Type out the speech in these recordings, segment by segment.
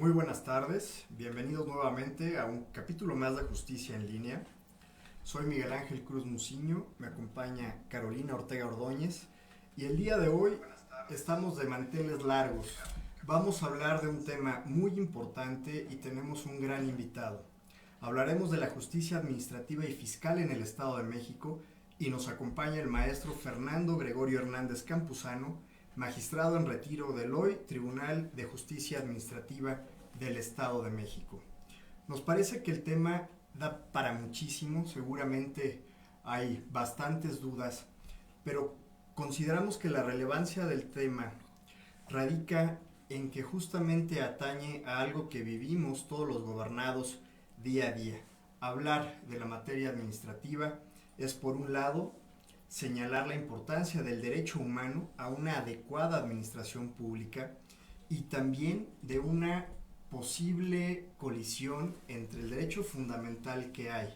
Muy buenas tardes, bienvenidos nuevamente a un capítulo más de Justicia en Línea. Soy Miguel Ángel Cruz Muciño, me acompaña Carolina Ortega Ordóñez y el día de hoy estamos de manteles largos. Vamos a hablar de un tema muy importante y tenemos un gran invitado. Hablaremos de la justicia administrativa y fiscal en el Estado de México y nos acompaña el maestro Fernando Gregorio Hernández Campuzano, magistrado en retiro del hoy Tribunal de Justicia Administrativa del Estado de México. Nos parece que el tema da para muchísimo, seguramente hay bastantes dudas, pero consideramos que la relevancia del tema radica en que justamente atañe a algo que vivimos todos los gobernados día a día. Hablar de la materia administrativa es, por un lado, señalar la importancia del derecho humano a una adecuada administración pública y también de una posible colisión entre el derecho fundamental que hay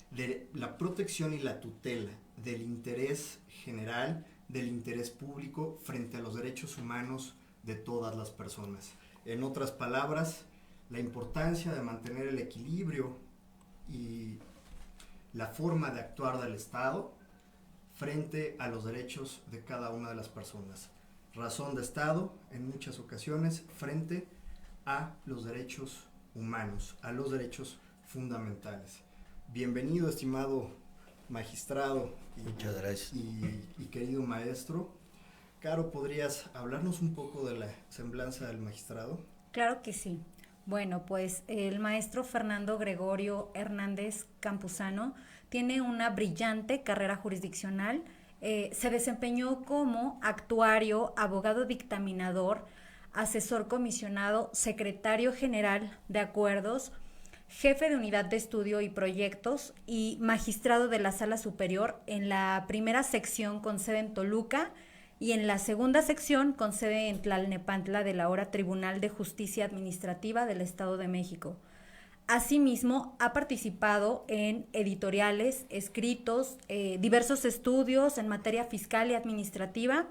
de la protección y la tutela del interés general, del interés público frente a los derechos humanos de todas las personas. En otras palabras, la importancia de mantener el equilibrio y la forma de actuar del Estado frente a los derechos de cada una de las personas. Razón de Estado, en muchas ocasiones, frente a los derechos humanos, a los derechos fundamentales. Bienvenido, estimado magistrado Muchas gracias. y querido maestro. Caro, ¿podrías hablarnos un poco de la semblanza del magistrado? Claro que sí. Bueno, pues el maestro Fernando Gregorio Hernández Campuzano tiene una brillante carrera jurisdiccional. Se desempeñó como actuario, abogado dictaminador, asesor comisionado, secretario general de acuerdos, jefe de unidad de estudio y proyectos y magistrado de la Sala Superior en la primera sección con sede en Toluca y en la segunda sección con sede en Tlalnepantla del ahora Tribunal de Justicia Administrativa del Estado de México. Asimismo, ha participado en editoriales, escritos, diversos estudios en materia fiscal y administrativa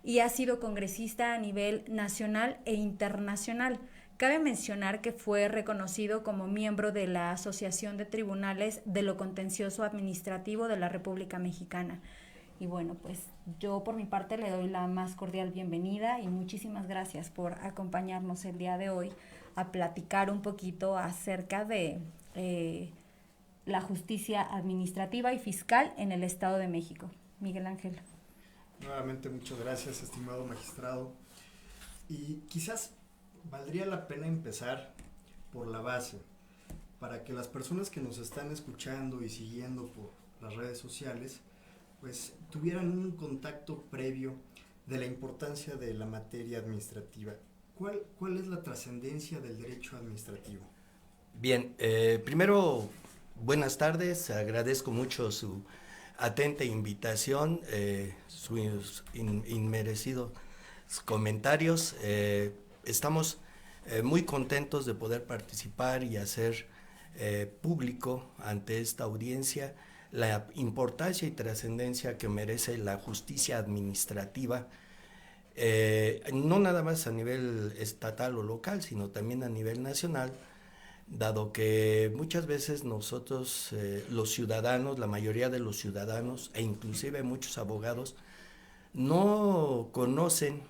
y ha sido congresista a nivel nacional e internacional. Cabe mencionar que fue reconocido como miembro de la Asociación de Tribunales de lo Contencioso Administrativo de la República Mexicana. Y bueno, pues yo por mi parte le doy la más cordial bienvenida y muchísimas gracias por acompañarnos el día de hoy a platicar un poquito acerca de la justicia administrativa y fiscal en el Estado de México. Miguel Ángel. Nuevamente muchas gracias, estimado magistrado. Y quizás valdría la pena empezar por la base, para que las personas que nos están escuchando y siguiendo por las redes sociales pues tuvieran un contacto previo de la importancia de la materia administrativa. ¿Cuál es la trascendencia del derecho administrativo? Bien, primero, buenas tardes, agradezco mucho su atenta invitación, sus inmerecidos comentarios. Estamos muy contentos de poder participar y hacer público ante esta audiencia la importancia y trascendencia que merece la justicia administrativa, no nada más a nivel estatal o local, sino también a nivel nacional, dado que muchas veces nosotros, los ciudadanos, la mayoría de los ciudadanos e inclusive muchos abogados, no conocen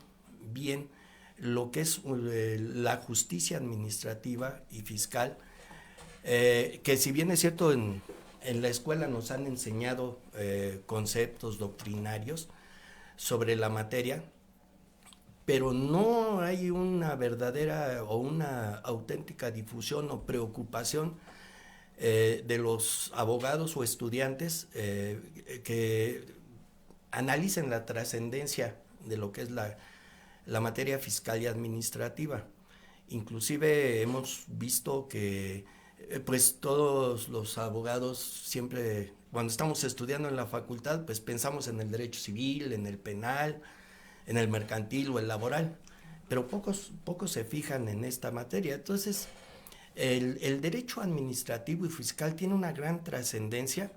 bien lo que es la justicia administrativa y fiscal, que si bien es cierto en la escuela nos han enseñado conceptos doctrinarios sobre la materia, pero no hay una verdadera o una auténtica difusión o preocupación de los abogados o estudiantes que analicen la trascendencia de lo que es la materia fiscal y administrativa. Inclusive hemos visto que pues todos los abogados siempre, cuando estamos estudiando en la facultad, pues pensamos en el derecho civil, en el penal, en el mercantil o el laboral, pero pocos se fijan en esta materia. Entonces, el derecho administrativo y fiscal tiene una gran trascendencia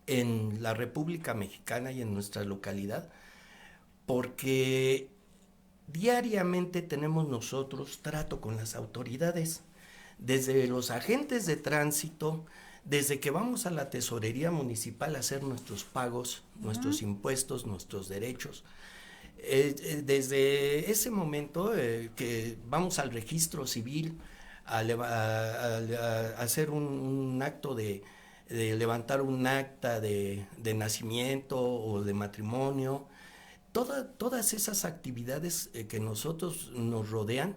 en la República Mexicana y en nuestra localidad, porque diariamente tenemos nosotros trato con las autoridades, desde los agentes de tránsito, desde que vamos a la tesorería municipal a hacer nuestros pagos, nuestros impuestos, nuestros derechos. Desde ese momento que vamos al registro civil a hacer un acto de levantar un acta de nacimiento o de matrimonio, todas esas actividades que nosotros nos rodean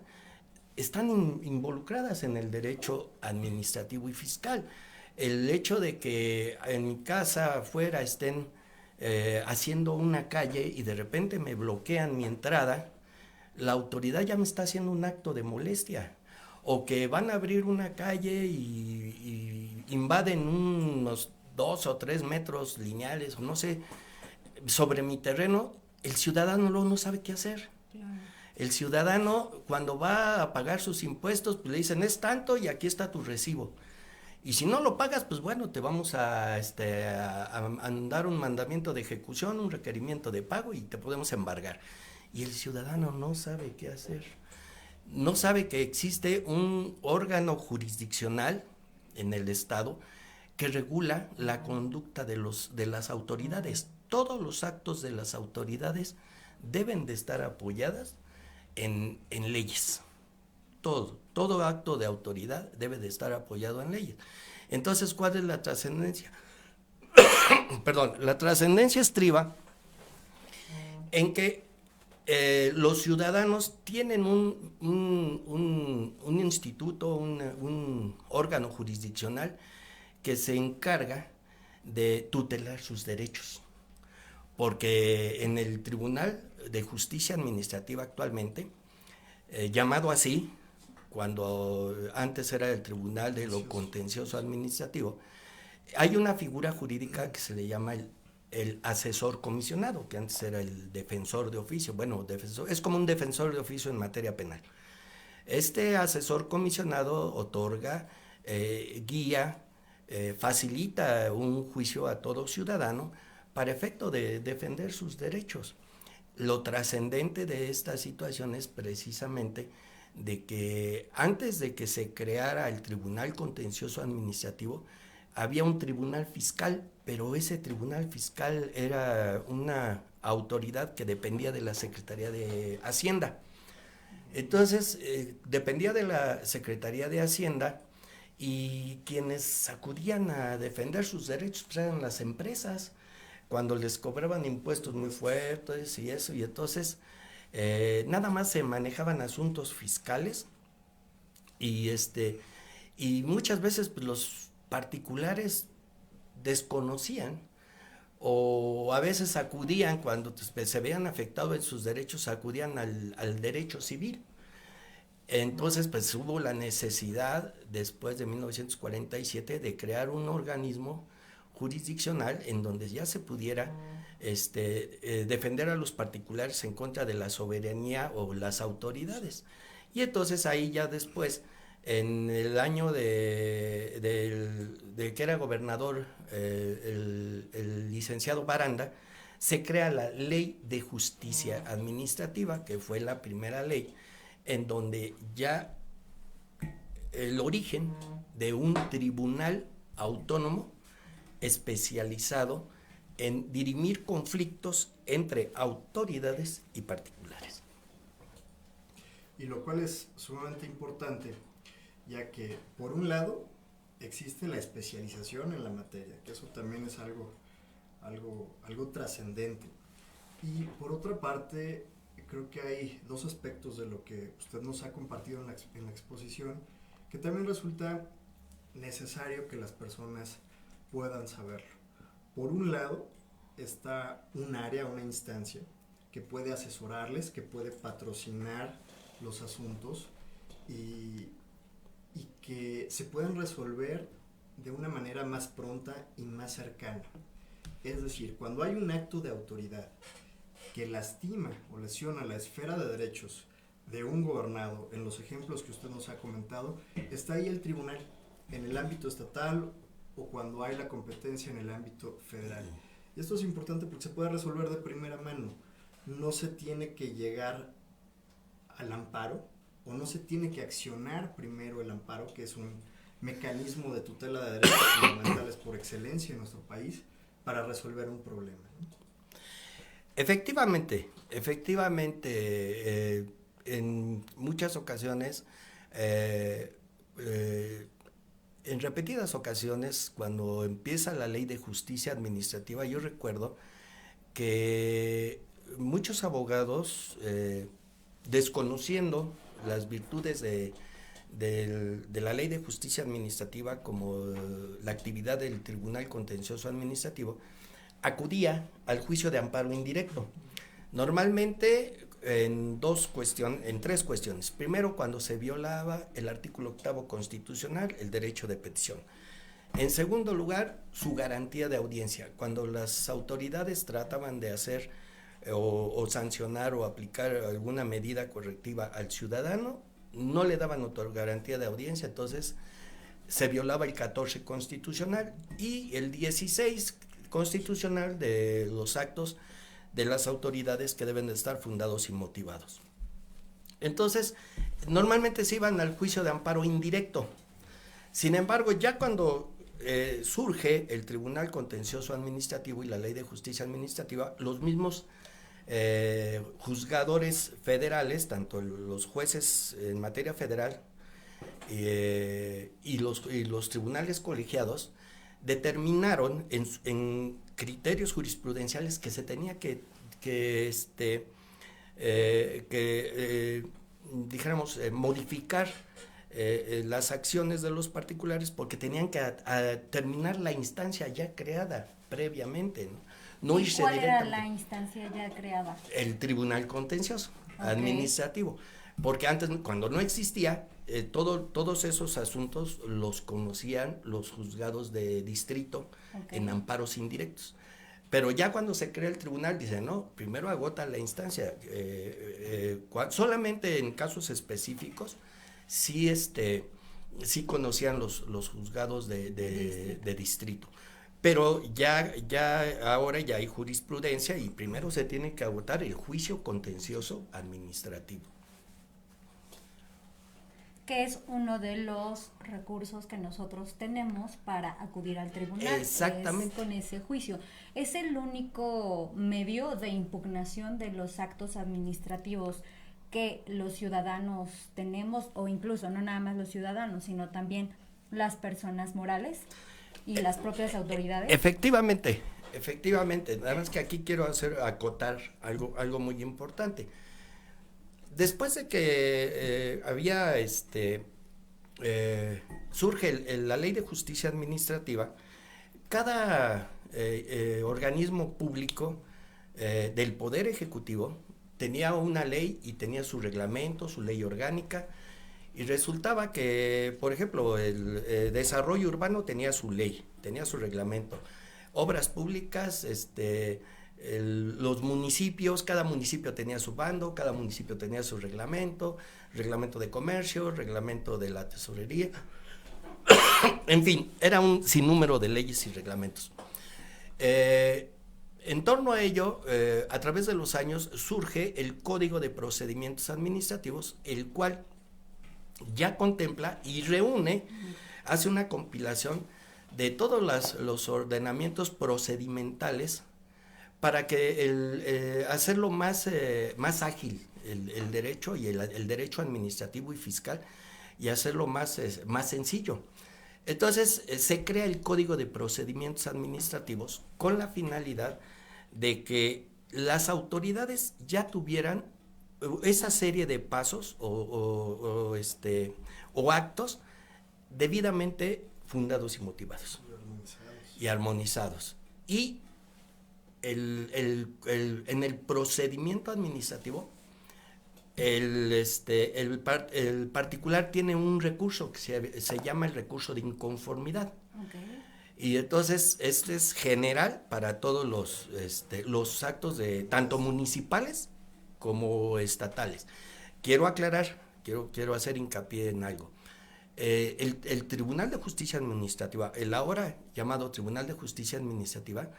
están involucradas en el derecho administrativo y fiscal. El hecho de que en mi casa afuera estén haciendo una calle y de repente me bloquean mi entrada, la autoridad ya me está haciendo un acto de molestia. O que van a abrir una calle y invaden unos 2 o 3 metros lineales, o no sé, sobre mi terreno, el ciudadano no sabe qué hacer. Claro. El ciudadano, cuando va a pagar sus impuestos, pues le dicen, es tanto y aquí está tu recibo. Y si no lo pagas, pues bueno, te vamos a dar un mandamiento de ejecución, un requerimiento de pago y te podemos embargar. Y el ciudadano no sabe qué hacer. No sabe que existe un órgano jurisdiccional en el Estado que regula la conducta de las autoridades. Todos los actos de las autoridades deben de estar apoyadas en leyes. Todo acto de autoridad debe de estar apoyado en leyes. Entonces, ¿cuál es la trascendencia? Perdón, la trascendencia estriba en que los ciudadanos tienen un instituto, un órgano jurisdiccional que se encarga de tutelar sus derechos. Porque en el Tribunal de Justicia Administrativa actualmente, llamado así, cuando antes era el Tribunal de lo Contencioso Administrativo, hay una figura jurídica que se le llama el asesor comisionado, que antes era el defensor de oficio. Bueno, es como un defensor de oficio en materia penal. Este asesor comisionado otorga, guía, facilita un juicio a todo ciudadano para efecto de defender sus derechos. Lo trascendente de esta situación es precisamente de que antes de que se creara el Tribunal Contencioso Administrativo, había un tribunal fiscal, pero ese tribunal fiscal era una autoridad que dependía de la Secretaría de Hacienda. Entonces, dependía de la Secretaría de Hacienda y quienes acudían a defender sus derechos pues, eran las empresas, cuando les cobraban impuestos muy fuertes y eso, y entonces nada más se manejaban asuntos fiscales y muchas veces pues, los particulares desconocían o a veces acudían cuando se veían afectados en sus derechos, acudían al derecho civil. Entonces pues hubo la necesidad después de 1947 de crear un organismo jurisdiccional en donde ya se pudiera defender a los particulares en contra de la soberanía o las autoridades. Y entonces ahí ya después, en el año de que era gobernador el licenciado Baranda, se crea la Ley de Justicia Administrativa, que fue la primera ley en donde ya el origen de un tribunal autónomo especializado en dirimir conflictos entre autoridades y particulares. Y lo cual es sumamente importante, ya que por un lado existe la especialización en la materia, que eso también es algo trascendente. Y por otra parte, creo que hay dos aspectos de lo que usted nos ha compartido en la exposición, que también resulta necesario que las personas puedan saberlo. Por un lado está un área, una instancia que puede asesorarles, que puede patrocinar los asuntos y que se pueden resolver de una manera más pronta y más cercana. Es decir, cuando hay un acto de autoridad que lastima o lesiona la esfera de derechos de un gobernado, en los ejemplos que usted nos ha comentado, está ahí el tribunal, en el ámbito estatal o cuando hay la competencia en el ámbito federal. Y esto es importante porque se puede resolver de primera mano. No se tiene que llegar al amparo o no se tiene que accionar primero el amparo, que es un mecanismo de tutela de derechos fundamentales por excelencia en nuestro país, para resolver un problema, ¿no? Efectivamente, en muchas ocasiones, en repetidas ocasiones, cuando empieza la ley de justicia administrativa, yo recuerdo que muchos abogados, desconociendo las virtudes de la ley de justicia administrativa como la actividad del Tribunal Contencioso Administrativo, acudía al juicio de amparo indirecto. Normalmente en tres cuestiones. Primero, cuando se violaba el artículo 8 constitucional, el derecho de petición. En segundo lugar, su garantía de audiencia. Cuando las autoridades trataban de hacer o sancionar o aplicar alguna medida correctiva al ciudadano, no le daban garantía de audiencia, entonces se violaba el 14 constitucional y el 16 constitucional de los actos de las autoridades que deben de estar fundados y motivados. Entonces, normalmente se iban al juicio de amparo indirecto. Sin embargo, ya cuando surge el Tribunal Contencioso Administrativo y la Ley de Justicia Administrativa, los mismos juzgadores federales, tanto los jueces en materia federal y los tribunales colegiados, determinaron en criterios jurisprudenciales que se tenía que modificar las acciones de los particulares porque tenían que terminar la instancia ya creada previamente, ¿no? No irse ¿Cuál era la instancia ya creada? El Tribunal Contencioso Administrativo, porque antes, cuando no existía, todos esos asuntos los conocían los juzgados de distrito en amparos indirectos. Pero ya cuando se crea el tribunal, dice, no, primero agota la instancia. Solamente en casos específicos, sí conocían los juzgados de distrito. Pero ahora ya hay jurisprudencia y primero se tiene que agotar el juicio contencioso administrativo, que es uno de los recursos que nosotros tenemos para acudir al tribunal. Exactamente. Con ese juicio. Es el único medio de impugnación de los actos administrativos que los ciudadanos tenemos, o incluso no nada más los ciudadanos, sino también las personas morales y las propias autoridades. Efectivamente. Nada más que aquí quiero acotar algo muy importante. Después de que surge la Ley de Justicia Administrativa, cada organismo público del Poder Ejecutivo tenía una ley y tenía su reglamento, su ley orgánica, y resultaba que, por ejemplo, el desarrollo urbano tenía su ley, tenía su reglamento. Obras públicas, los municipios, cada municipio tenía su bando, cada municipio tenía su reglamento de comercio, reglamento de la tesorería, en fin, era un sinnúmero de leyes y reglamentos. En torno a ello, a través de los años, surge el Código de Procedimientos Administrativos, el cual ya contempla y hace una compilación de todos los ordenamientos procedimentales para que hacerlo más ágil el derecho y el derecho administrativo y fiscal, y hacerlo más sencillo. Entonces se crea el Código de Procedimientos Administrativos con la finalidad de que las autoridades ya tuvieran esa serie de pasos o actos debidamente fundados y motivados y armonizados. Y en el procedimiento administrativo, el particular tiene un recurso que se llama el recurso de inconformidad. Y entonces este es general para todos los actos tanto municipales como estatales. Quiero aclarar, quiero hacer hincapié en algo. El Tribunal de Justicia Administrativa, el ahora llamado Tribunal de Justicia Administrativa,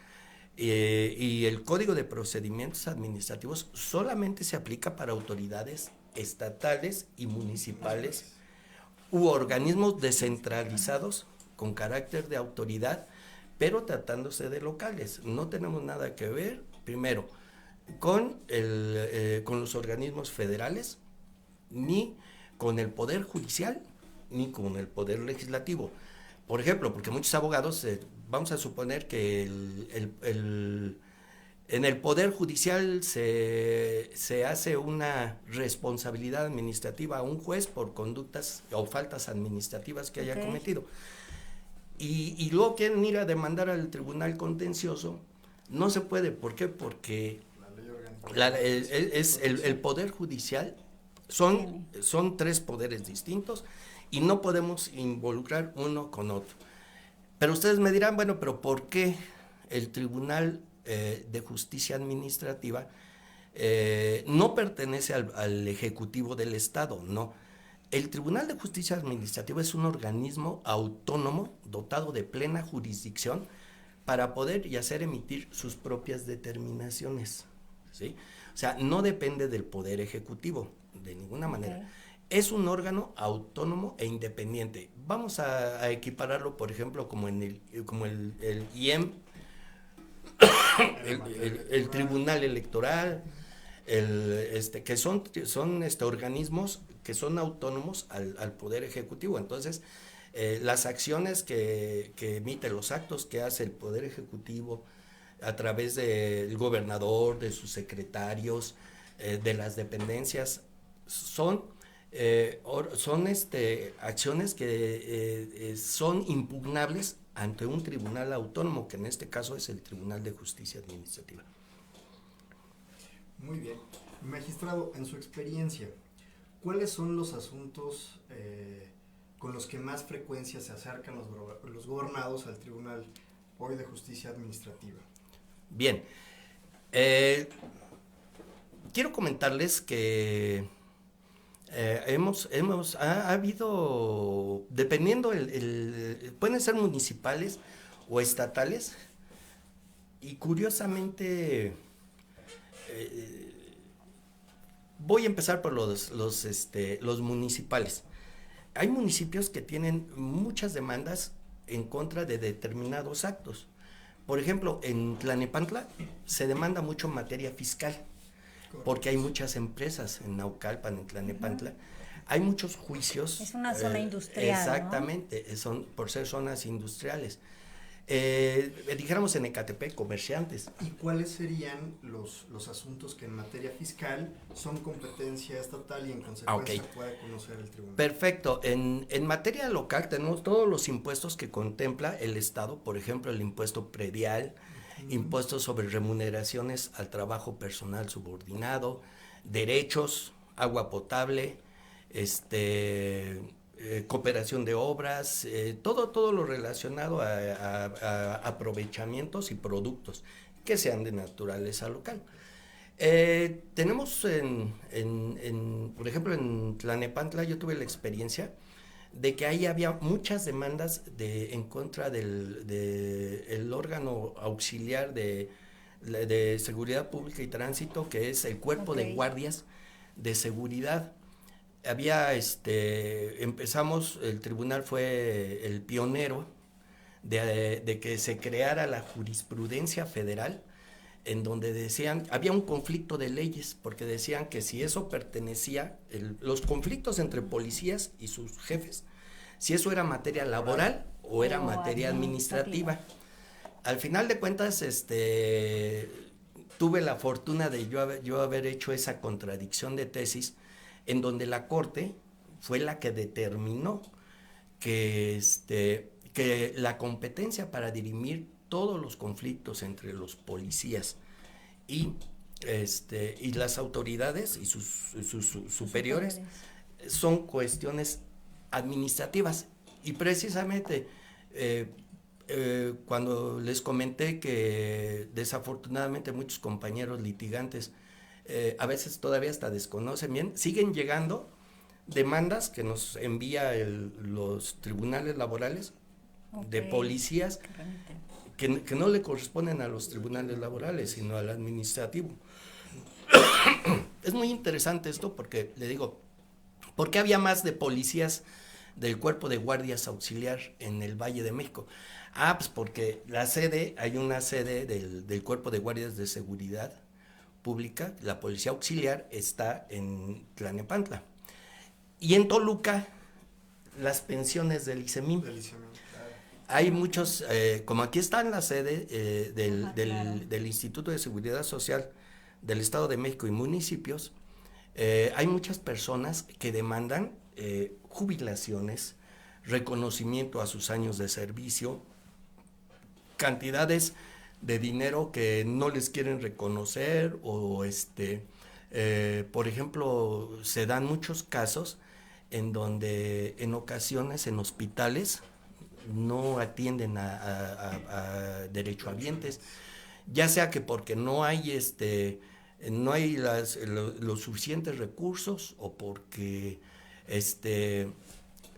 y el Código de Procedimientos Administrativos solamente se aplica para autoridades estatales y municipales u organismos descentralizados con carácter de autoridad, pero tratándose de locales. No tenemos nada que ver, primero, con los organismos federales, ni con el Poder Judicial, ni con el Poder Legislativo. Por ejemplo, porque muchos abogados, vamos a suponer que en el Poder Judicial se hace una responsabilidad administrativa a un juez por conductas o faltas administrativas que haya cometido. Y luego quieren ir a demandar al Tribunal Contencioso. No se puede. ¿Por qué? Porque el Poder Judicial son tres poderes distintos y no podemos involucrar uno con otro. Pero ustedes me dirán, bueno, pero ¿por qué el Tribunal de Justicia Administrativa no pertenece al Ejecutivo del Estado? No. El Tribunal de Justicia Administrativa es un organismo autónomo dotado de plena jurisdicción para poder y hacer emitir sus propias determinaciones, ¿sí? O sea, no depende del Poder Ejecutivo de ninguna manera. Es un órgano autónomo e independiente. Vamos a equipararlo, por ejemplo, como el IEM, el Tribunal Electoral, que son organismos que son autónomos al Poder Ejecutivo. Entonces, las acciones que emite, los actos que hace el Poder Ejecutivo a través del gobernador, de sus secretarios, de las dependencias, son acciones que son impugnables ante un tribunal autónomo, que en este caso es el Tribunal de Justicia Administrativa. Muy bien. Magistrado, en su experiencia, ¿cuáles son los asuntos con los que más frecuencia se acercan los gobernados al Tribunal hoy de Justicia Administrativa? Bien. Quiero comentarles que ha habido, dependiendo, pueden ser municipales o estatales, y curiosamente voy a empezar por los municipales. Hay municipios que tienen muchas demandas en contra de determinados actos. Por ejemplo, en Tlalnepantla se demanda mucho materia fiscal, porque hay muchas empresas en Naucalpan, en Tlalnepantla. Hay muchos juicios. Es una zona industrial, exactamente, ¿no? Son por ser zonas industriales. Dijéramos en Ecatepec, comerciantes. ¿Y cuáles serían los asuntos que en materia fiscal son competencia estatal y en consecuencia puede conocer el tribunal? Perfecto. En materia local tenemos todos los impuestos que contempla el Estado, por ejemplo, el impuesto predial, impuestos sobre remuneraciones al trabajo personal subordinado, derechos, agua potable, cooperación de obras, todo lo relacionado a aprovechamientos y productos que sean de naturaleza local. Tenemos por ejemplo, en Tlalnepantla yo tuve la experiencia de que ahí había muchas demandas en contra del órgano auxiliar de seguridad pública y tránsito, que es el cuerpo de guardias de seguridad. El tribunal fue el pionero de que se creara la jurisprudencia federal, en donde decían, había un conflicto de leyes, porque decían que si eso pertenecía, los conflictos entre policías y sus jefes, si eso era materia laboral o era materia administrativa. Al final de cuentas, tuve la fortuna de yo haber hecho esa contradicción de tesis, en donde la Corte fue la que determinó que la competencia para dirimir todos los conflictos entre los policías y las autoridades y sus superiores son cuestiones administrativas. Y precisamente cuando les comenté que desafortunadamente muchos compañeros litigantes a veces todavía hasta desconocen bien, siguen llegando demandas que nos envía los tribunales laborales de policías que no le corresponden a los tribunales laborales, sino al administrativo. es muy interesante esto porque, le digo, ¿por qué había más de policías del Cuerpo de Guardias Auxiliar en el Valle de México? Pues porque hay una sede del Cuerpo de Guardias de Seguridad Pública, la Policía Auxiliar está en Tlalnepantla. Y en Toluca, las pensiones del ICEMIM. Hay muchos, como aquí está en la sede del Instituto de Seguridad Social del Estado de México y municipios, hay muchas personas que demandan jubilaciones, reconocimiento a sus años de servicio, cantidades de dinero que no les quieren reconocer o por ejemplo, se dan muchos casos en donde en ocasiones en hospitales no atienden a derechohabientes, ya sea que porque no hay los suficientes recursos o porque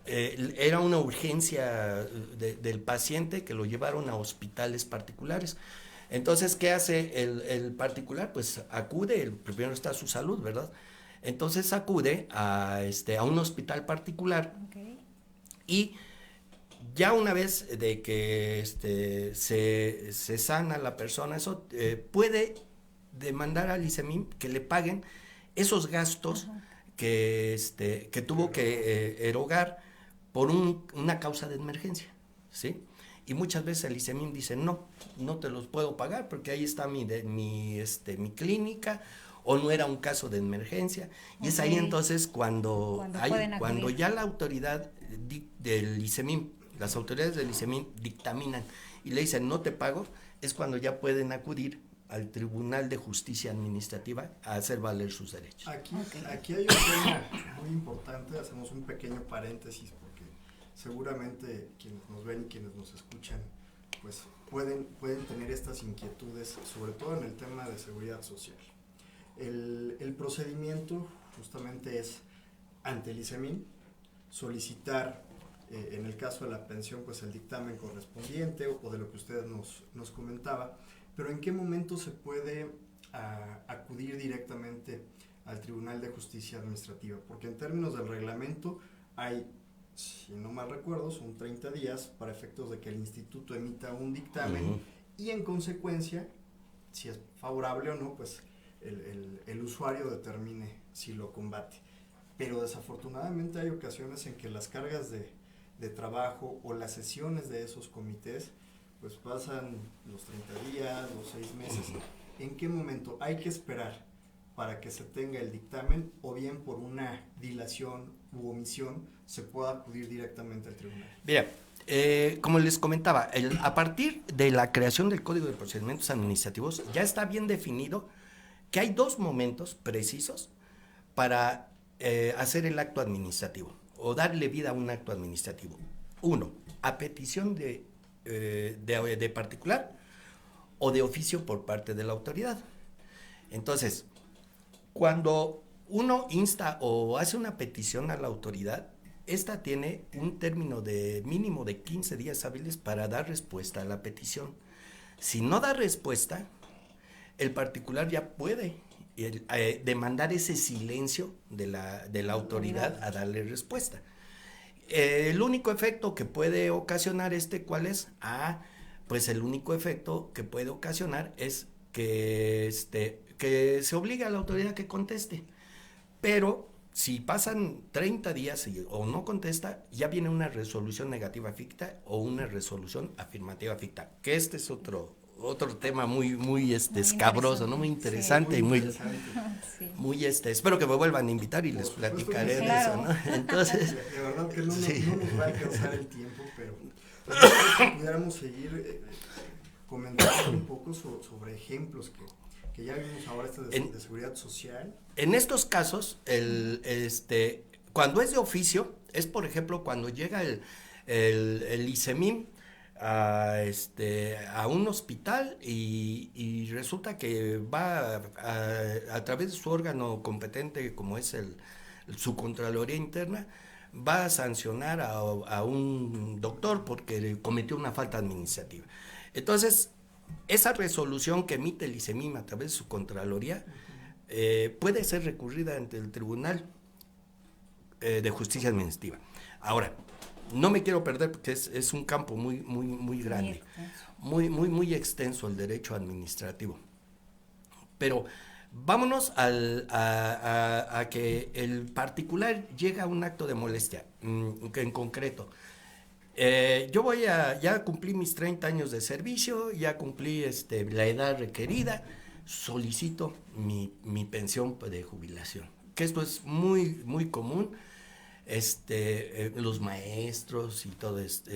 era una urgencia del paciente que lo llevaron a hospitales particulares. Entonces, ¿qué hace el particular? Pues acude, primero está su salud, ¿verdad? Entonces acude a un hospital particular. Okay. Y ya una vez de que se sana la persona, eso puede demandar al ICEMIM que le paguen esos gastos que tuvo que erogar por una causa de emergencia, ¿sí? Y muchas veces el ICEMIM dice, no te los puedo pagar porque ahí está mi clínica, o no era un caso de emergencia. Y es ahí entonces cuando ya la autoridad del ICEMIM, las autoridades del ICEMIM dictaminan y le dicen no te pago, es cuando ya pueden acudir al Tribunal de Justicia Administrativa a hacer valer sus derechos. Aquí hay un tema muy importante, hacemos un pequeño paréntesis porque seguramente quienes nos ven y quienes nos escuchan pues pueden tener estas inquietudes, sobre todo en el tema de seguridad social. El procedimiento justamente es ante el ICEMIM solicitar, en el caso de la pensión, pues el dictamen correspondiente o de lo que usted nos comentaba, pero ¿en qué momento se puede acudir directamente al Tribunal de Justicia Administrativa? Porque en términos del reglamento hay, si no mal recuerdo, son 30 días para efectos de que el instituto emita un dictamen y en consecuencia, si es favorable o no, pues el usuario determine si lo combate. Pero desafortunadamente hay ocasiones en que las cargas de trabajo o las sesiones de esos comités pues pasan los 30 días, los 6 meses. ¿En qué momento hay que esperar para que se tenga el dictamen o bien por una dilación u omisión se pueda acudir directamente al tribunal? Mira, como les comentaba, a partir de la creación del Código de Procedimientos Administrativos ya está bien definido que hay 2 momentos precisos para hacer el acto administrativo o darle vida a un acto administrativo. 1, a petición de particular o de oficio por parte de la autoridad. Entonces, cuando uno insta o hace una petición a la autoridad, esta tiene un término de mínimo de 15 días hábiles para dar respuesta a la petición. Si no da respuesta, el particular ya puede demandar ese silencio de la autoridad a darle respuesta. El único efecto que puede ocasionar ¿cuál es? Pues el único efecto que puede ocasionar es que se obliga a la autoridad que conteste. Pero si pasan 30 días o no contesta, ya viene una resolución negativa ficta o una resolución afirmativa ficta, que es otro tema muy escabroso, ¿no? Muy interesante, sí. muy espero que me vuelvan a invitar y les platicaré de eso, ¿no? Entonces, de verdad que no nos va a alcanzar el tiempo, pero si pudiéramos seguir comentando un poco sobre ejemplos que ya vimos ahora de seguridad social. En estos casos, cuando es de oficio, es por ejemplo cuando llega el ICEMIM a un hospital y resulta que va a través de su órgano competente, como es su Contraloría Interna, va a sancionar a un doctor porque cometió una falta administrativa. Entonces, esa resolución que emite el ICEMIM a través de su Contraloría puede ser recurrida ante el Tribunal de Justicia Administrativa. Ahora, no me quiero perder porque es un campo muy grande, muy extenso el derecho administrativo. Pero vámonos a que el particular llega a un acto de molestia, en concreto. Ya cumplí mis 30 años de servicio, ya cumplí la edad requerida, solicito mi pensión de jubilación, que esto es muy común, los maestros y todo esto,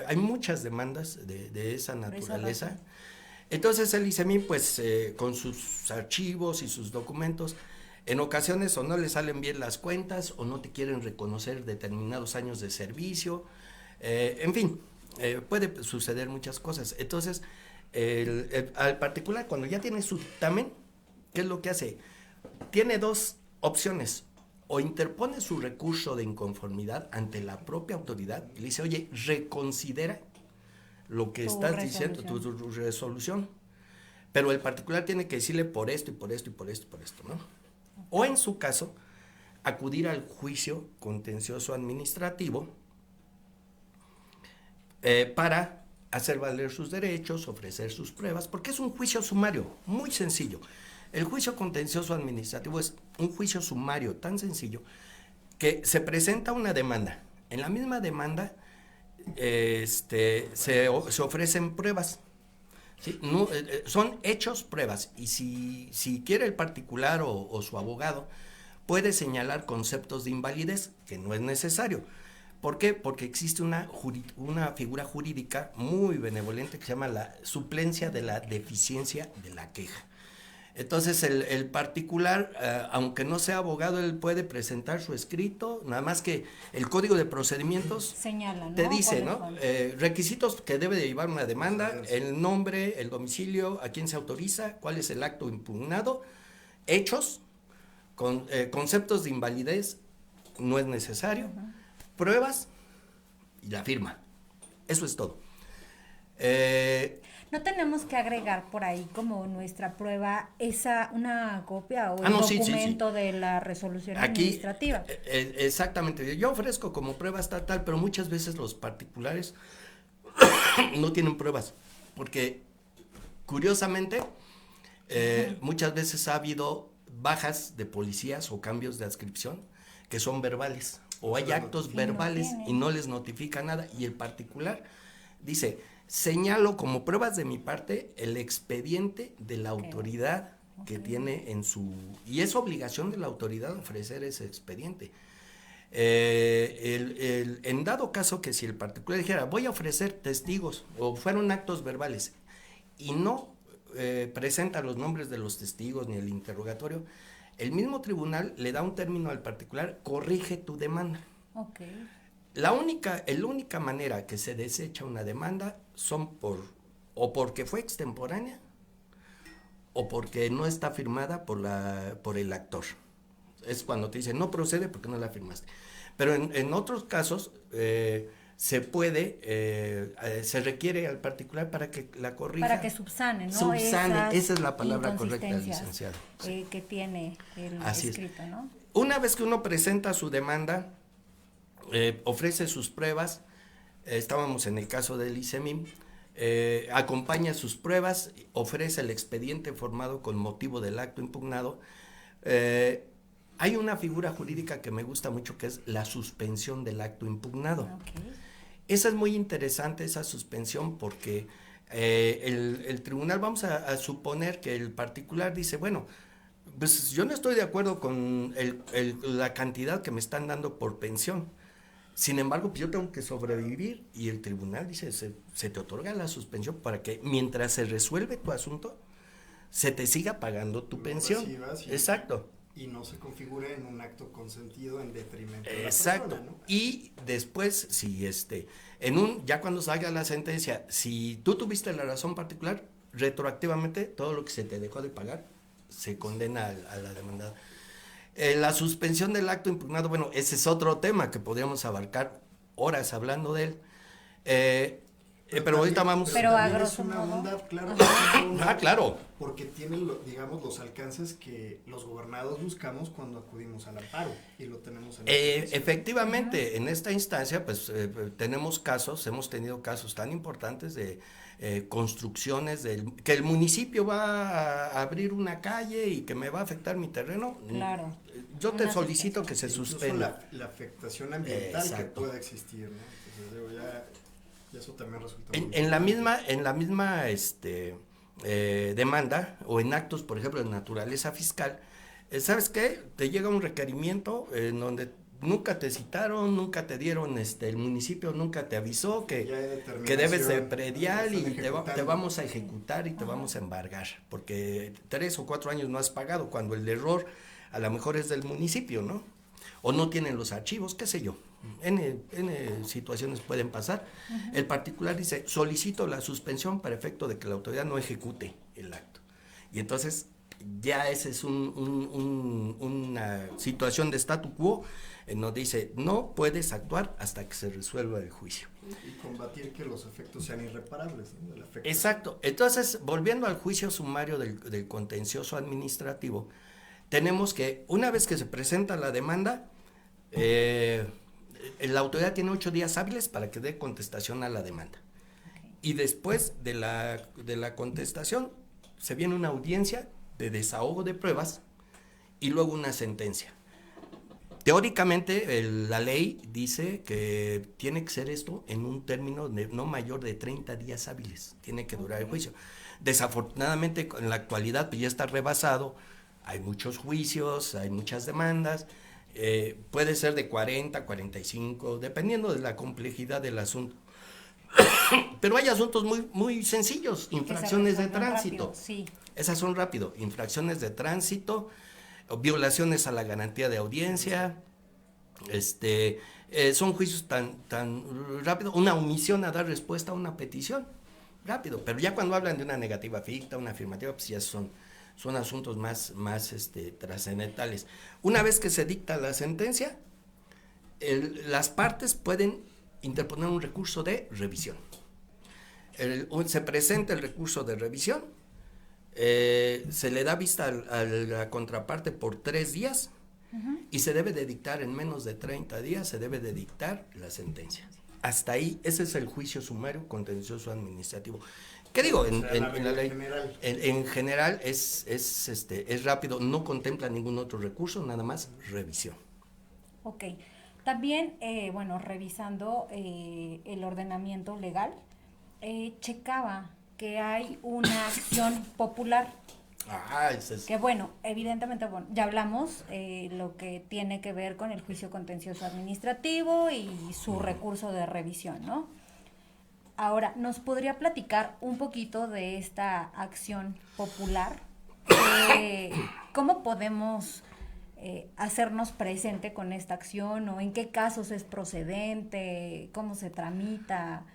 hay muchas demandas de esa naturaleza. Entonces el ICEMIN, pues, con sus archivos y sus documentos, en ocasiones o no le salen bien las cuentas o no te quieren reconocer determinados años de servicio, en fin, puede suceder muchas cosas. Entonces, al particular, cuando ya tiene su dictamen, ¿qué es lo que hace? Tiene dos opciones: o interpone su recurso de inconformidad ante la propia autoridad y le dice, oye, reconsidera lo que estás diciendo, tu resolución, pero el particular tiene que decirle por esto y por esto y por esto y por esto, ¿no? O en su caso, acudir al juicio contencioso administrativo para hacer valer sus derechos, ofrecer sus pruebas, porque es un juicio sumario, muy sencillo. El juicio contencioso administrativo es un juicio sumario tan sencillo que se presenta una demanda. En la misma demanda se ofrecen pruebas. ¿Sí? No, son hechos pruebas, y si quiere el particular o su abogado, puede señalar conceptos de invalidez, que no es necesario. ¿Por qué? Porque existe una figura jurídica muy benevolente que se llama la suplencia de la deficiencia de la queja. Entonces el particular, aunque no sea abogado, él puede presentar su escrito, nada más que el Código de Procedimientos señala, ¿no? Te dice, ¿no? Requisitos que debe de llevar una demanda: el nombre, el domicilio, a quién se autoriza, cuál es el acto impugnado, hechos, conceptos de invalidez, no es necesario, pruebas y la firma. Eso es todo. No tenemos que agregar por ahí como nuestra prueba una copia o el documento de la resolución administrativa. Exactamente. Yo ofrezco como prueba tal, pero muchas veces los particulares no tienen pruebas, porque curiosamente muchas veces ha habido bajas de policías o cambios de adscripción que son verbales, o hay actos verbales y no les notifica nada, y el particular dice: señalo como pruebas de mi parte el expediente de la autoridad que tiene y es obligación de la autoridad ofrecer ese expediente. En dado caso que si el particular dijera, voy a ofrecer testigos, o fueron actos verbales, y no presenta los nombres de los testigos ni el interrogatorio, el mismo tribunal le da un término al particular: corrige tu demanda. Okay. La única manera que se desecha una demanda son porque fue extemporánea o porque no está firmada por el actor. Es cuando te dicen no procede porque no la firmaste. Pero en otros casos se requiere al particular para que la corrija. Para que subsane, ¿no? Subsane, esa es la palabra correcta, licenciado. Sí. Que tiene el escrito, ¿no? Una vez que uno presenta su demanda, ofrece sus pruebas, estábamos en el caso del ICEMIN, acompaña sus pruebas, ofrece el expediente formado con motivo del acto impugnado. Hay una figura jurídica que me gusta mucho, que es la suspensión del acto impugnado. Okay. Esa es muy interesante, esa suspensión, porque el tribunal, vamos a suponer que el particular dice, bueno, pues yo no estoy de acuerdo con la cantidad que me están dando por pensión. Sin embargo, pues yo tengo que sobrevivir, y el tribunal dice, se te otorga la suspensión para que mientras se resuelve tu asunto, se te siga pagando tu pensión. Exacto. Y no se configure en un acto consentido en detrimento de la Exacto. persona, ¿no? Y después, si ya cuando salga la sentencia, si tú tuviste la razón particular, retroactivamente todo lo que se te dejó de pagar se condena a la demandada. La suspensión del acto impugnado, bueno, ese es otro tema que podríamos abarcar horas hablando de él. Pero ahorita vamos... Pero a también es grosso una modo. onda, claro, es una onda, claro. porque tiene, digamos, los alcances que los gobernados buscamos cuando acudimos al amparo y lo tenemos en Efectivamente, en esta instancia, pues hemos tenido casos tan importantes de construcciones, que el municipio va a abrir una calle y que me va a afectar mi terreno. Claro. Yo te Una solicito que se Incluso suspenda. la afectación ambiental que Exacto. pueda existir, ¿no? Entonces, digo, ya eso también resulta muy En la importante. misma demanda o en actos, por ejemplo, de naturaleza fiscal, ¿sabes qué? Te llega un requerimiento en donde nunca te citaron, nunca te dieron, el municipio nunca te avisó Ya hay que determinación, debes de predial y están te ejecutando. vamos a ejecutar y te vamos a embargar, porque 3 o 4 años no has pagado, cuando el error a lo mejor es del municipio, ¿no? O no tienen los archivos, qué sé yo. N situaciones pueden pasar. El particular dice, solicito la suspensión para efecto de que la autoridad no ejecute el acto. Y entonces ya esa es una situación de statu quo en donde dice, no puedes actuar hasta que se resuelva el juicio. Y combatir que los efectos sean irreparables, ¿no? Del afecto. Exacto. Entonces, volviendo al juicio sumario del contencioso administrativo, tenemos que, una vez que se presenta la demanda, la autoridad tiene 8 días hábiles para que dé contestación a la demanda. Y después de la contestación, se viene una audiencia de desahogo de pruebas y luego una sentencia. Teóricamente, la ley dice que tiene que ser esto en un término de no mayor de 30 días hábiles. Tiene que durar el juicio. Desafortunadamente, en la actualidad pues ya está rebasado. Hay muchos juicios, hay muchas demandas. Puede ser de 40, 45, dependiendo de la complejidad del asunto. Pero hay asuntos muy sencillos, infracciones de tránsito. Rápido, sí. Esas son rápido, infracciones de tránsito, violaciones a la garantía de audiencia, son juicios tan rápido, una omisión a dar respuesta a una petición, rápido, pero ya cuando hablan de una negativa ficta, una afirmativa, pues ya son asuntos más trascendentales. Una vez que se dicta la sentencia, las partes pueden interponer un recurso de revisión. Se presenta el recurso de revisión, se le da vista a la contraparte por 3 días y se debe de dictar en menos de 30 días, se debe de dictar la sentencia. Hasta ahí, ese es el juicio sumario contencioso administrativo. ¿Qué digo? En la ley general. En general es rápido, no contempla ningún otro recurso, nada más revisión. Ok. También, revisando el ordenamiento legal, checaba que hay una acción popular. Que evidentemente, ya hablamos lo que tiene que ver con el juicio contencioso administrativo y su recurso de revisión, ¿no? Ahora, ¿nos podría platicar un poquito de esta acción popular? ¿Cómo podemos hacernos presente con esta acción o en qué casos es procedente, cómo se tramita?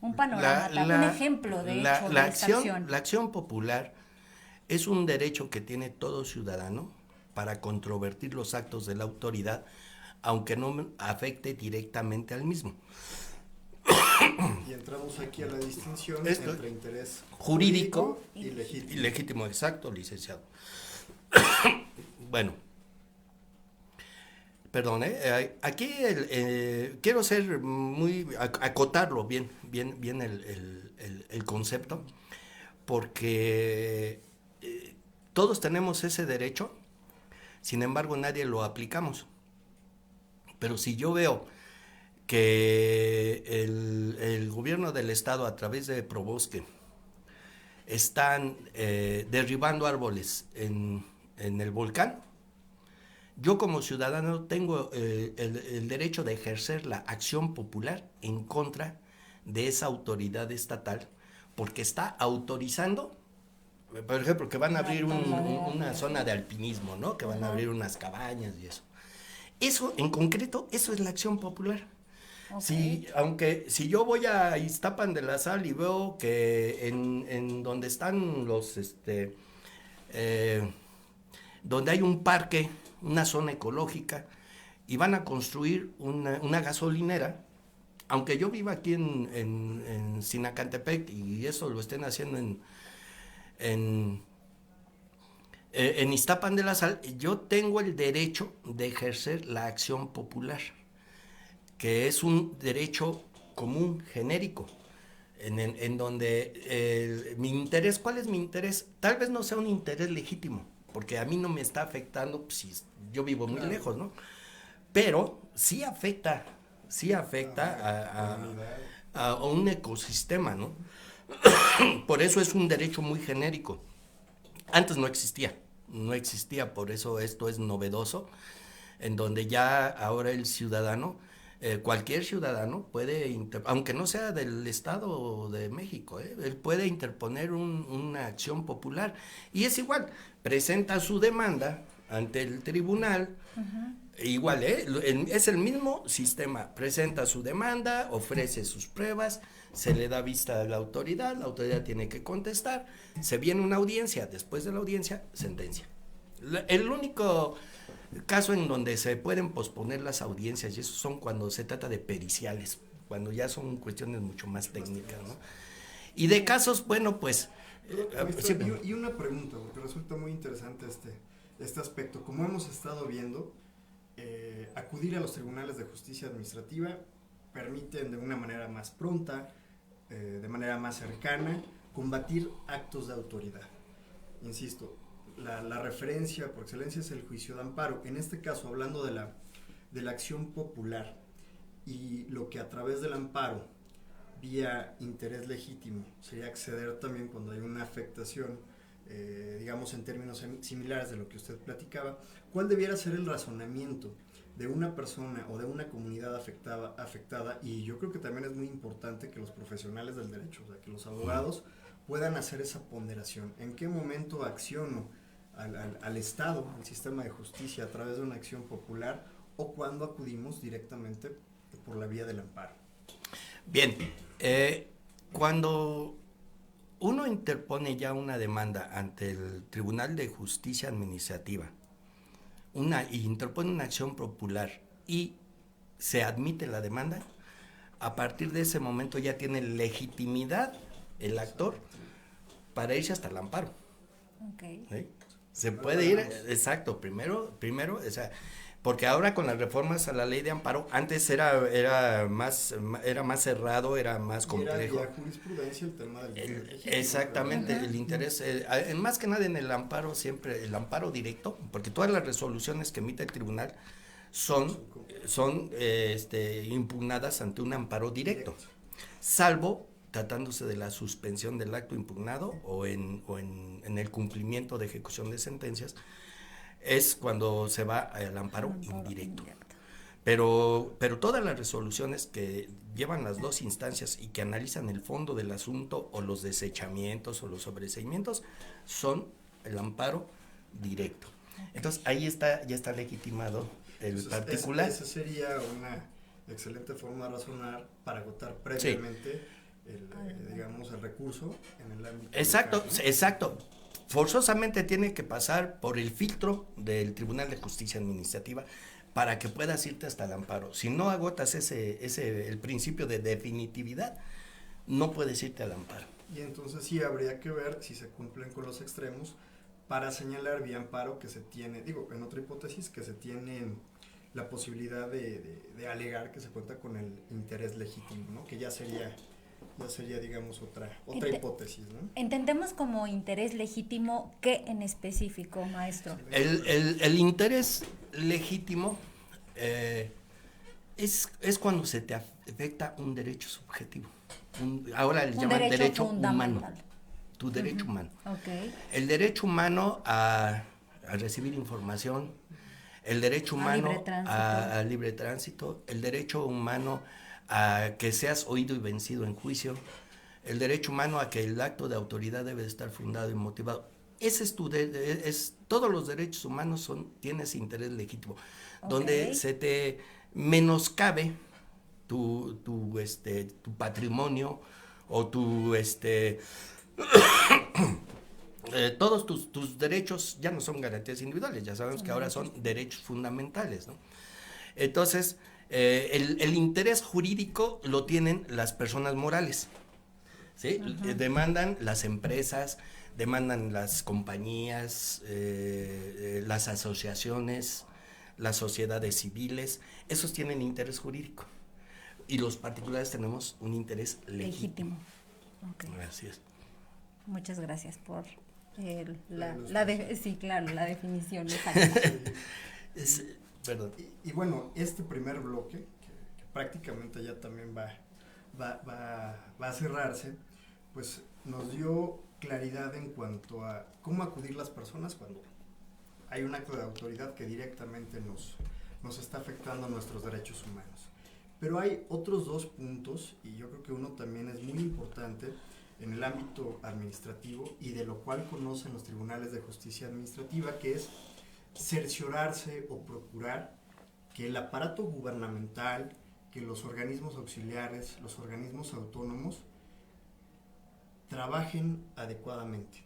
Un panorama, un ejemplo de esta acción. La acción popular es un derecho que tiene todo ciudadano para controvertir los actos de la autoridad, aunque no afecte directamente al mismo. Y entramos aquí a la distinción entre interés jurídico y legítimo. Y legítimo, exacto, licenciado. Bueno, perdón, aquí quiero ser acotarlo bien el concepto, porque todos tenemos ese derecho, sin embargo nadie lo aplicamos. Pero si yo veo que el gobierno del estado a través de Probosque están derribando árboles en el volcán, yo como ciudadano tengo el derecho de ejercer la acción popular en contra de esa autoridad estatal, porque está autorizando, por ejemplo, que van a abrir una zona de alpinismo, ¿no? Que van a abrir unas cabañas y eso. Eso, en concreto, eso es la acción popular. Okay. Si yo voy a Iztapan de la Sal y veo que en donde están donde hay un parque, una zona ecológica, y van a construir una gasolinera, aunque yo viva aquí en Sinacantepec y eso lo estén haciendo en Iztapan de la Sal, yo tengo el derecho de ejercer la acción popular, que es un derecho común, genérico, en donde mi interés, ¿cuál es mi interés? Tal vez no sea un interés legítimo, porque a mí no me está afectando, pues, si yo vivo muy lejos, ¿no? Pero sí afecta a un ecosistema, ¿no? Por eso es un derecho muy genérico. Antes no existía, por eso esto es novedoso, en donde ya ahora el ciudadano, cualquier ciudadano puede, aunque no sea del Estado de México, él puede interponer una acción popular, y es igual, presenta su demanda ante el tribunal, igual, es el mismo sistema, presenta su demanda, ofrece sus pruebas, se le da vista a la autoridad tiene que contestar, se viene una audiencia, después de la audiencia, sentencia. El único caso en donde se pueden posponer las audiencias, y eso son cuando se trata de periciales, cuando ya son cuestiones mucho más técnicas, ¿no? Y de casos, bueno, pues... sí, y una pregunta, porque resulta muy interesante este aspecto. Como hemos estado viendo, acudir a los tribunales de justicia administrativa permiten de una manera más pronta, de manera más cercana, combatir actos de autoridad. Insisto, la referencia por excelencia es el juicio de amparo. En este caso, hablando de la acción popular y lo que a través del amparo, vía interés legítimo, sería acceder también cuando hay una afectación, digamos en términos similares de lo que usted platicaba, ¿cuál debiera ser el razonamiento de una persona o de una comunidad afectada? Y yo creo que también es muy importante que los profesionales del derecho, o sea, que los abogados puedan hacer esa ponderación. ¿En qué momento acciono al Estado, al sistema de justicia, a través de una acción popular, o cuando acudimos directamente por la vía del amparo? Bien, cuando uno interpone ya una demanda ante el Tribunal de Justicia Administrativa, y interpone una acción popular y se admite la demanda, a partir de ese momento ya tiene legitimidad el actor para irse hasta el amparo. Okay. ¿Sí? Se puede ir, exacto, primero, o sea, porque ahora con las reformas a la ley de amparo, antes era más cerrado, era más complejo. Era jurisprudencia el tema del exactamente, el interés, más que nada en el amparo, siempre el amparo directo, porque todas las resoluciones que emite el tribunal son impugnadas ante un amparo directo, salvo tratándose de la suspensión del acto impugnado o en el cumplimiento de ejecución de sentencias, es cuando se va al amparo indirecto. Pero todas las resoluciones que llevan las dos instancias y que analizan el fondo del asunto o los desechamientos o los sobreseimientos son el amparo directo. Entonces ahí ya está legitimado el particular. Esa sería una excelente forma de razonar para agotar previamente el recurso en el ámbito exacto, local, ¿no? Exacto. Forzosamente tiene que pasar por el filtro del Tribunal de Justicia Administrativa para que puedas irte hasta el amparo. Si no agotas el principio de definitividad, no puedes irte al amparo. Y entonces sí habría que ver si se cumplen con los extremos para señalar vía amparo que se tiene, en otra hipótesis, que se tiene la posibilidad de alegar que se cuenta con el interés legítimo, ¿no? Que ya sería digamos otra hipótesis, ¿no? Entendemos como interés legítimo, ¿qué en específico, maestro? El interés legítimo es cuando se te afecta un derecho subjetivo. Ahora le llaman derecho humano. Tu derecho humano. Okay. El derecho humano a recibir información, el derecho humano a libre tránsito, el derecho humano a que seas oído y vencido en juicio, el derecho humano a que el acto de autoridad debe estar fundado y motivado. Ese es todos los derechos humanos tienes interés legítimo, donde se te menoscabe tu patrimonio o todos tus derechos ya no son garantías individuales, ya sabemos que ahora son derechos fundamentales, ¿no? Entonces, El interés jurídico lo tienen las personas morales, ¿sí? Demandan las empresas, demandan las compañías, las asociaciones, las sociedades civiles, esos tienen interés jurídico. Y los particulares tenemos un interés legítimo. Okay. Así es. Muchas gracias por la definición. Perdón. Y bueno, este primer bloque, que prácticamente ya también va a cerrarse, pues nos dio claridad en cuanto a cómo acudir las personas cuando hay un acto de autoridad que directamente nos está afectando nuestros derechos humanos. Pero hay otros dos puntos, y yo creo que uno también es muy importante en el ámbito administrativo y de lo cual conocen los tribunales de justicia administrativa, que es cerciorarse o procurar que el aparato gubernamental, que los organismos auxiliares, los organismos autónomos, trabajen adecuadamente,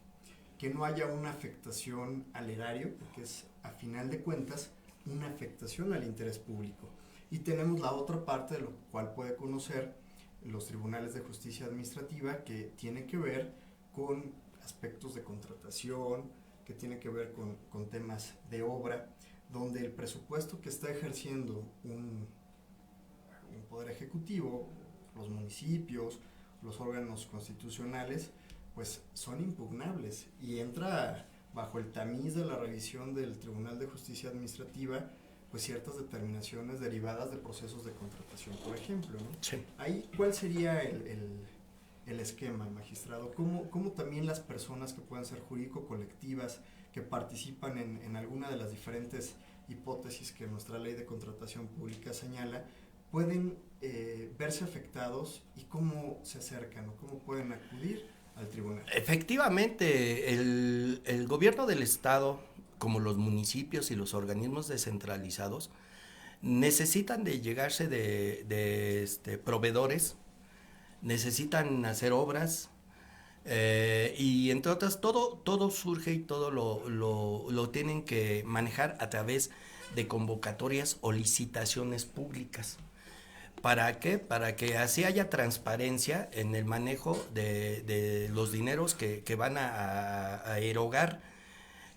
que no haya una afectación al erario, porque es, a final de cuentas, una afectación al interés público. Y tenemos la otra parte de lo cual puede conocer los tribunales de justicia administrativa, que tiene que ver con aspectos de contratación, que tiene que ver con temas de obra, donde el presupuesto que está ejerciendo un poder ejecutivo, los municipios, los órganos constitucionales, pues son impugnables y entra bajo el tamiz de la revisión del Tribunal de Justicia Administrativa, pues ciertas determinaciones derivadas de procesos de contratación, por ejemplo, ¿no? Sí. Ahí, ¿cuál sería el esquema, magistrado? ¿Cómo también las personas que puedan ser jurídico-colectivas, que participan en alguna de las diferentes hipótesis que nuestra ley de contratación pública señala, pueden verse afectados y cómo se acercan o cómo pueden acudir al tribunal? Efectivamente, el gobierno del estado, como los municipios y los organismos descentralizados, necesitan de llegarse de proveedores, necesitan hacer obras, y entre otras todo surge y todo lo tienen que manejar a través de convocatorias o licitaciones públicas. ¿Para qué? Para que así haya transparencia en el manejo de los dineros que van a erogar,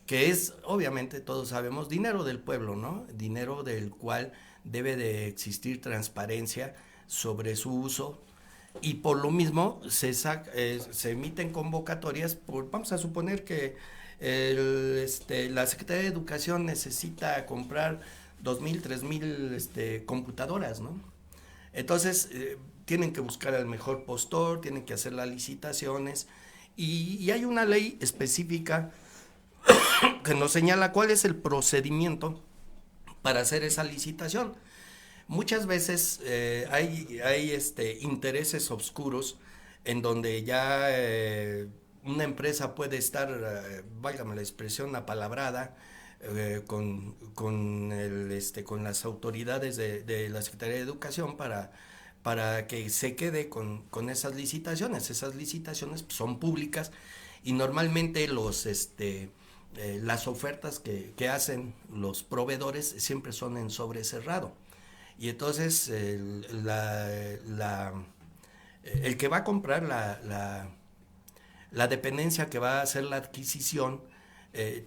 que es, obviamente, todos sabemos, dinero del pueblo, ¿no? Dinero del cual debe de existir transparencia sobre su uso, y por lo mismo se emiten convocatorias vamos a suponer que la Secretaría de Educación necesita comprar 2,000, 3,000 computadoras, ¿no? Entonces, tienen que buscar al mejor postor, tienen que hacer las licitaciones, y hay una ley específica que nos señala cuál es el procedimiento para hacer esa licitación. Muchas veces hay intereses oscuros en donde ya una empresa puede estar, válgame la expresión, apalabrada con las autoridades de la Secretaría de Educación para que se quede con esas licitaciones. Esas licitaciones son públicas y normalmente las ofertas que hacen los proveedores siempre son en sobre cerrado. Y entonces el que va a comprar la dependencia que va a hacer la adquisición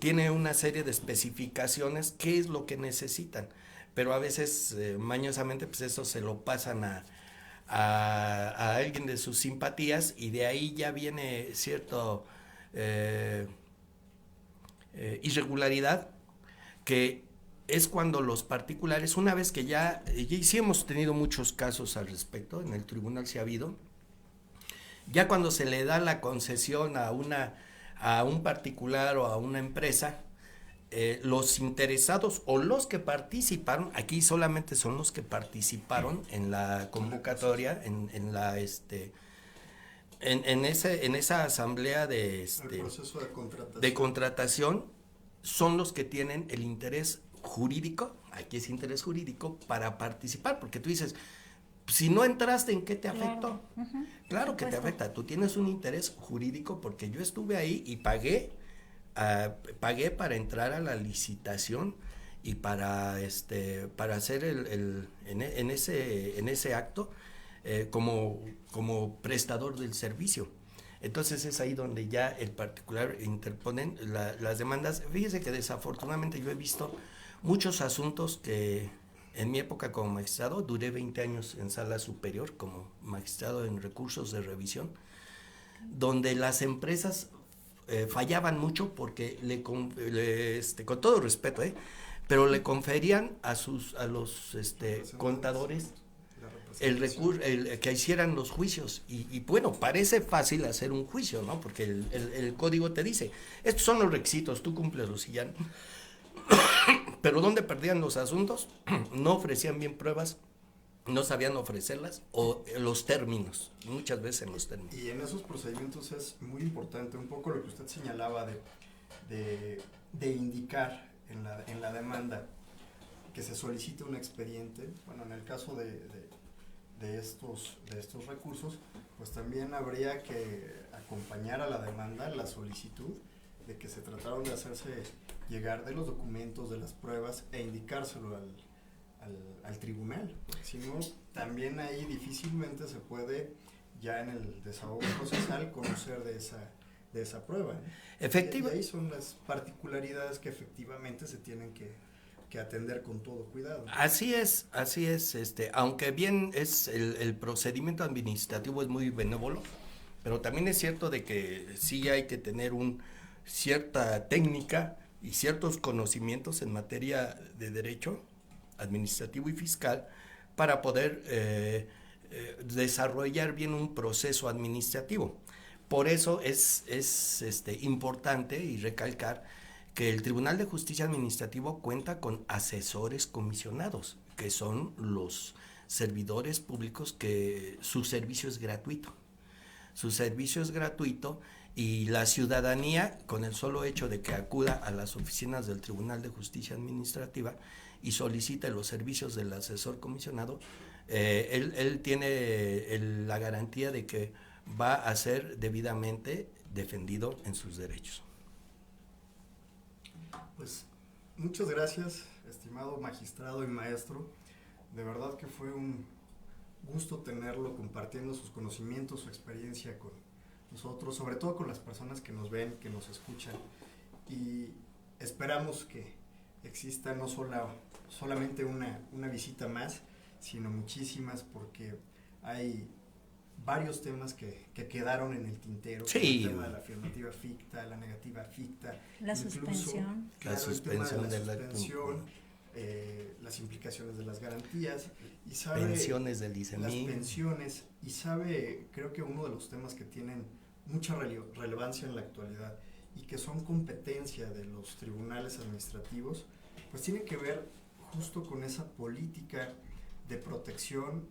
tiene una serie de especificaciones, qué es lo que necesitan, pero a veces mañosamente pues eso se lo pasan a alguien de sus simpatías, y de ahí ya viene cierto irregularidad, que es cuando los particulares, una vez que y sí hemos tenido muchos casos al respecto, en el tribunal sí ha habido, ya cuando se le da la concesión a un particular o a una empresa, los interesados o los que participaron, aquí solamente son los que participaron en la convocatoria, en esa asamblea el proceso de contratación, son los que tienen el interés jurídico, aquí es interés jurídico, para participar, porque tú dices, si no entraste, ¿en qué te afectó? Claro que te afecta, tú tienes un interés jurídico porque yo estuve ahí y pagué para entrar a la licitación, y para hacer en ese acto como prestador del servicio. Entonces es ahí donde ya el particular interponen las demandas. Fíjese que desafortunadamente yo he visto muchos asuntos que en mi época como magistrado, duré 20 años en sala superior como magistrado en recursos de revisión, donde las empresas fallaban mucho porque con todo respeto, pero le conferían a los contadores que hicieran los juicios y bueno, parece fácil hacer un juicio, ¿no? Porque el código te dice, estos son los requisitos, tú cúmplelos y ya, ¿no? Pero ¿dónde perdían los asuntos? No ofrecían bien pruebas, no sabían ofrecerlas, o los términos, muchas veces en los términos. Y en esos procedimientos es muy importante un poco lo que usted señalaba de indicar en la demanda que se solicite un expediente. Bueno, en el caso de estos recursos, pues también habría que acompañar a la demanda la solicitud de que se trataron de hacerse llegar de los documentos, de las pruebas e indicárselo al tribunal, porque si no, también ahí difícilmente se puede ya en el desahogo procesal conocer de esa prueba, ¿no? Y ahí son las particularidades que efectivamente se tienen que atender con todo cuidado. Así es, aunque bien es el procedimiento administrativo es muy benévolo, pero también es cierto de que sí hay que tener cierta técnica y ciertos conocimientos en materia de derecho administrativo y fiscal para poder desarrollar bien un proceso administrativo. Por eso es importante y recalcar que el Tribunal de Justicia Administrativo cuenta con asesores comisionados, que son los servidores públicos que su servicio es gratuito. Su servicio es gratuito y la ciudadanía, con el solo hecho de que acuda a las oficinas del Tribunal de Justicia Administrativa y solicite los servicios del asesor comisionado, él tiene la garantía de que va a ser debidamente defendido en sus derechos. Pues muchas gracias, estimado magistrado y maestro. De verdad que fue un gusto tenerlo compartiendo sus conocimientos, su experiencia con nosotros, sobre todo con las personas que nos ven, que nos escuchan. Y esperamos que exista no solamente una visita más, sino muchísimas, porque hay varios temas que quedaron en el tintero. Sí. El tema de la afirmativa ficta, la negativa ficta, la incluso, suspensión. claro, La suspensión el tema de la suspensión, las implicaciones de las garantías y pensiones del ICEMI. Las pensiones, y creo que uno de los temas que tienen mucha relevancia en la actualidad y que son competencia de los tribunales administrativos, pues tiene que ver justo con esa política de protección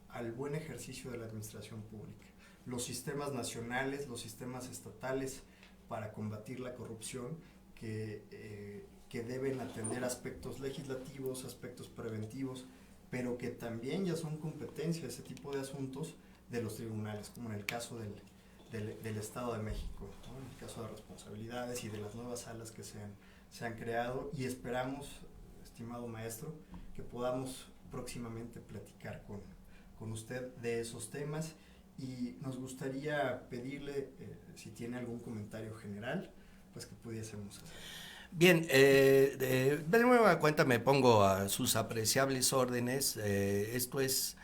al buen ejercicio de la administración pública. Los sistemas nacionales, los sistemas estatales para combatir la corrupción que deben atender aspectos legislativos, aspectos preventivos, pero que también ya son competencia ese tipo de asuntos de los tribunales, como en el caso del Estado de México, ¿no? En el caso de responsabilidades y de las nuevas salas que se han creado, y esperamos, estimado maestro, que podamos próximamente platicar con usted de esos temas, y nos gustaría pedirle, si tiene algún comentario general, pues que pudiésemos hacer. Bien, de nueva cuenta me pongo a sus apreciables órdenes. Esto es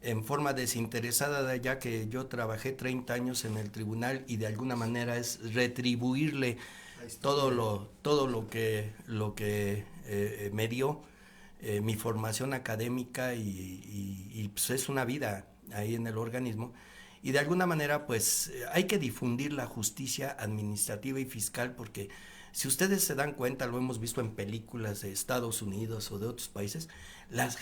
en forma desinteresada, ya que yo trabajé 30 años en el tribunal y de alguna manera es retribuirle todo lo que me dio mi formación académica y pues es una vida ahí en el organismo. Y de alguna manera pues hay que difundir la justicia administrativa y fiscal, porque si ustedes se dan cuenta, lo hemos visto en películas de Estados Unidos o de otros países, las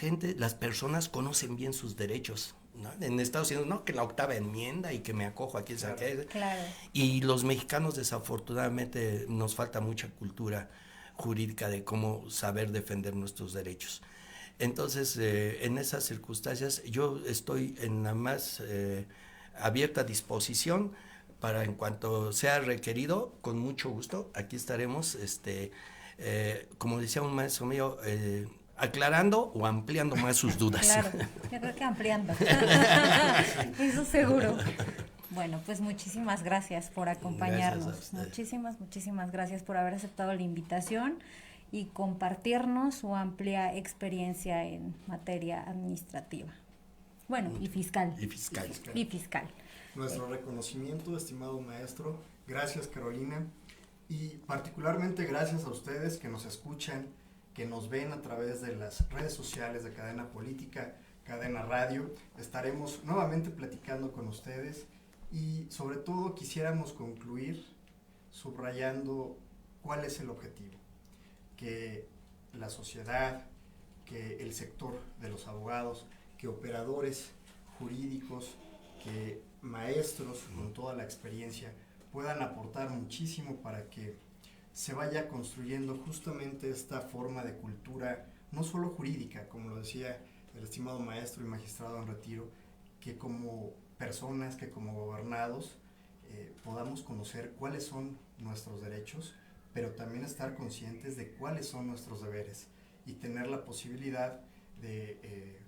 personas conocen bien sus derechos, ¿no? En Estados Unidos, no, que la octava enmienda y que me acojo aquí, claro. Y los mexicanos desafortunadamente nos falta mucha cultura jurídica de cómo saber defender nuestros derechos. Entonces, en esas circunstancias, yo estoy en la más abierta disposición para, en cuanto sea requerido, con mucho gusto, aquí estaremos como decía un maestro mío, aclarando o ampliando más sus dudas. Claro, yo creo que ampliando. Eso seguro. Bueno, pues muchísimas gracias por acompañarnos. Muchísimas gracias por haber aceptado la invitación y compartirnos su amplia experiencia en materia administrativa. Bueno, y fiscal. Y fiscal. Y fiscal. Nuestro reconocimiento, estimado maestro. Gracias, Carolina. Y particularmente gracias a ustedes que nos escuchan, que nos ven a través de las redes sociales de Cadena Política, Cadena Radio. Estaremos nuevamente platicando con ustedes y sobre todo quisiéramos concluir subrayando cuál es el objetivo. Que la sociedad, que el sector de los abogados, que operadores jurídicos, que maestros con toda la experiencia puedan aportar muchísimo para que se vaya construyendo justamente esta forma de cultura, no solo jurídica, como lo decía el estimado maestro y magistrado en retiro, que como personas, que como gobernados, podamos conocer cuáles son nuestros derechos, pero también estar conscientes de cuáles son nuestros deberes y tener la posibilidad de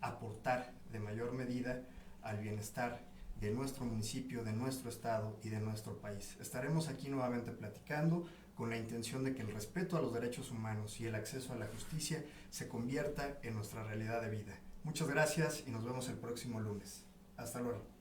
aportar de mayor medida al bienestar de nuestro municipio, de nuestro estado y de nuestro país. Estaremos aquí nuevamente platicando con la intención de que el respeto a los derechos humanos y el acceso a la justicia se convierta en nuestra realidad de vida. Muchas gracias y nos vemos el próximo lunes. Hasta luego.